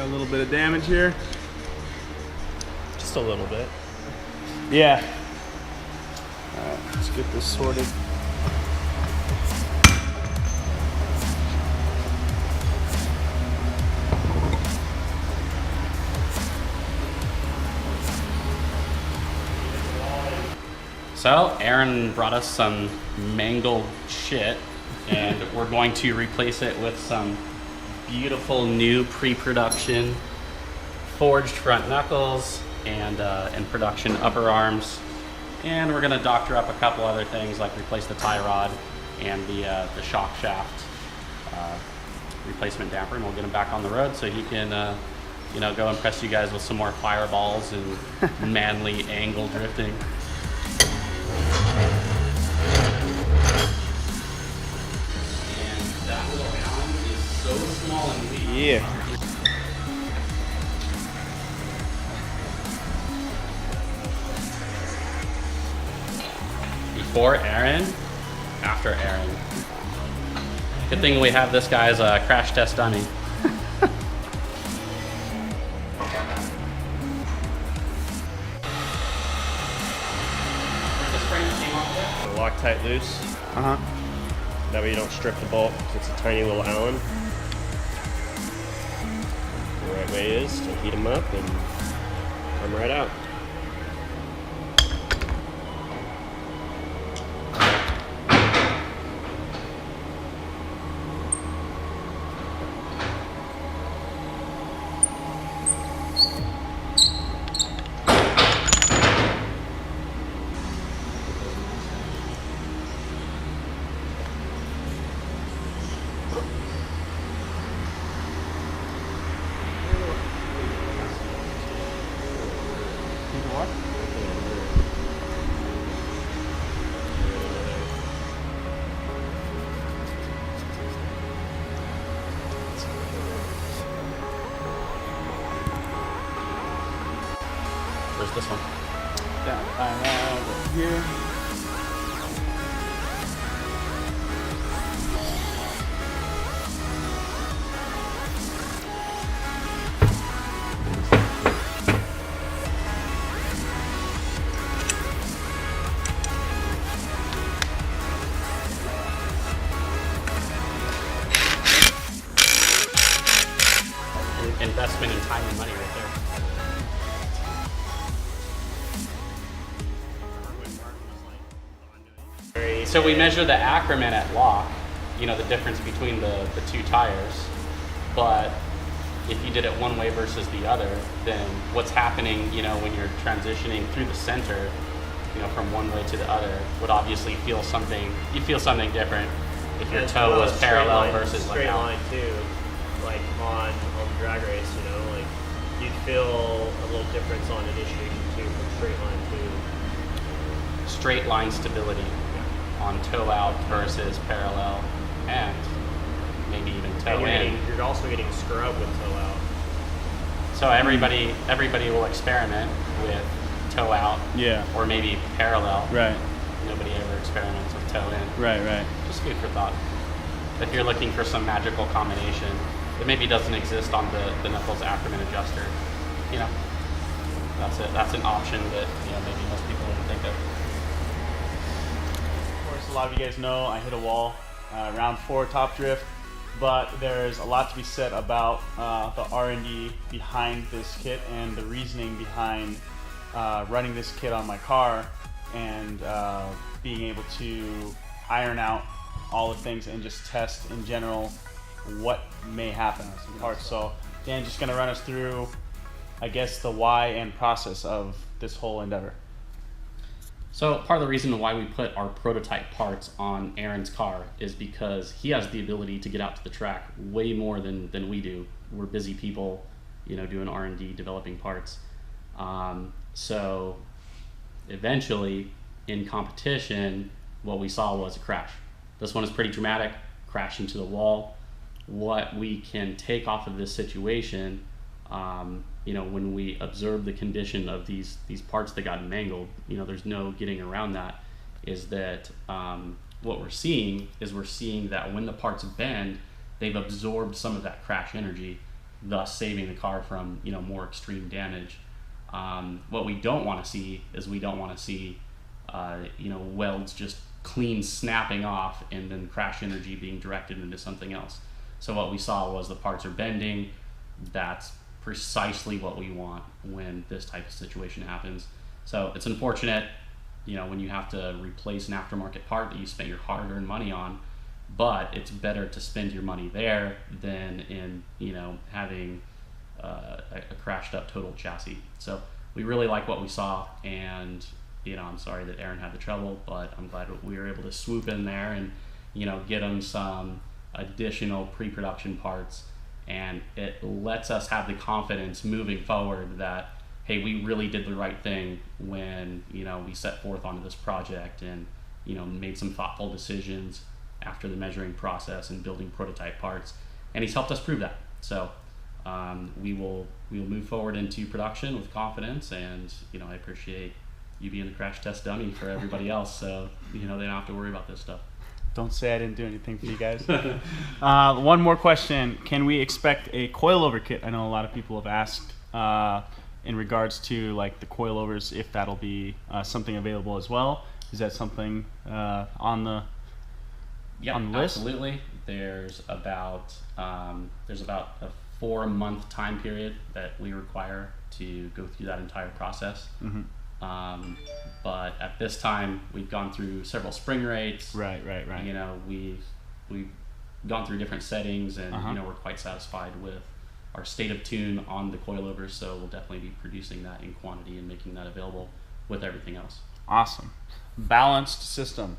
a little bit of damage here. Just a little bit. Yeah. All right, let's get this sorted. So Aaron brought us some mangled shit, and we're going to replace it with some beautiful new pre-production forged front knuckles and production upper arms. And we're gonna doctor up a couple other things like replace the tie rod and the shock shaft replacement damper, and we'll get him back on the road so he can go impress you guys with some more fireballs and manly angle drifting. And that little Allen is so small and weak. Yeah. Before Aaron, after Aaron. Good thing we have this guy as a crash test dummy. Loctite loose. That way you don't strip the bolt, 'cause it's a tiny little Allen. The right way is to heat them up and come right out. Where's this one? Down over here. Investment in time and money right there. So we measure the Ackerman at lock, the difference between the two tires, but if you did it one way versus the other, then what's happening, when you're transitioning through the center, from one way to the other, would obviously feel something different if your toe was parallel versus like straight line too, like on drag race, like you'd feel a little difference on initiation too from straight line to straight line stability on toe out versus parallel, and maybe even toe in. You're also getting scrub with toe out. So everybody will experiment with toe out, or maybe parallel. Right. Nobody ever experiments with toe in. Right. Just food for thought. If you're looking for some magical combination that maybe doesn't exist on the Knuckles Ackerman adjuster, that's it. That's an option that maybe most people wouldn't think of. Of course, a lot of you guys know I hit a wall, round 4 top drift, but there's a lot to be said about the R&D behind this kit and the reasoning behind running this kit on my car and being able to iron out all the things and just test in general what may happen on some parts. So Dan's just going to run us through, I guess, the why and process of this whole endeavor. So part of the reason why we put our prototype parts on Aaron's car is because he has the ability to get out to the track way more than we do. We're busy people, doing R&D, developing parts. So eventually, in competition, what we saw was a crash. This one is pretty dramatic, crash into the wall. What we can take off of this situation, when we observe the condition of these parts that got mangled, there's no getting around that, is that what we're seeing that when the parts bend, they've absorbed some of that crash energy, thus saving the car from more extreme damage. What we don't want to see is welds just clean snapping off and then crash energy being directed into something else. So what we saw was the parts are bending. That's precisely what we want when this type of situation happens. So it's unfortunate, when you have to replace an aftermarket part that you spent your hard-earned money on, but it's better to spend your money there than in, having a crashed up total chassis. So we really like what we saw, and I'm sorry that Aaron had the trouble, but I'm glad that we were able to swoop in there and get him some additional pre-production parts, and it lets us have the confidence moving forward that, hey, we really did the right thing when we set forth onto this project and made some thoughtful decisions after the measuring process and building prototype parts, and he's helped us prove that. So we'll move forward into production with confidence, and I appreciate you being the crash test dummy for everybody else, so they don't have to worry about this stuff. Don't say I didn't do anything for you guys. One more question: can we expect a coilover kit? I know a lot of people have asked in regards to like the coilovers, if that'll be something available as well. Is that something on the list? Absolutely. There's about a 4-month time period that we require to go through that entire process. Mm-hmm. But at this time, we've gone through several spring rates. Right. We've gone through different settings, and we're quite satisfied with our state of tune on the coilovers. So we'll definitely be producing that in quantity and making that available with everything else. Awesome. Balanced system.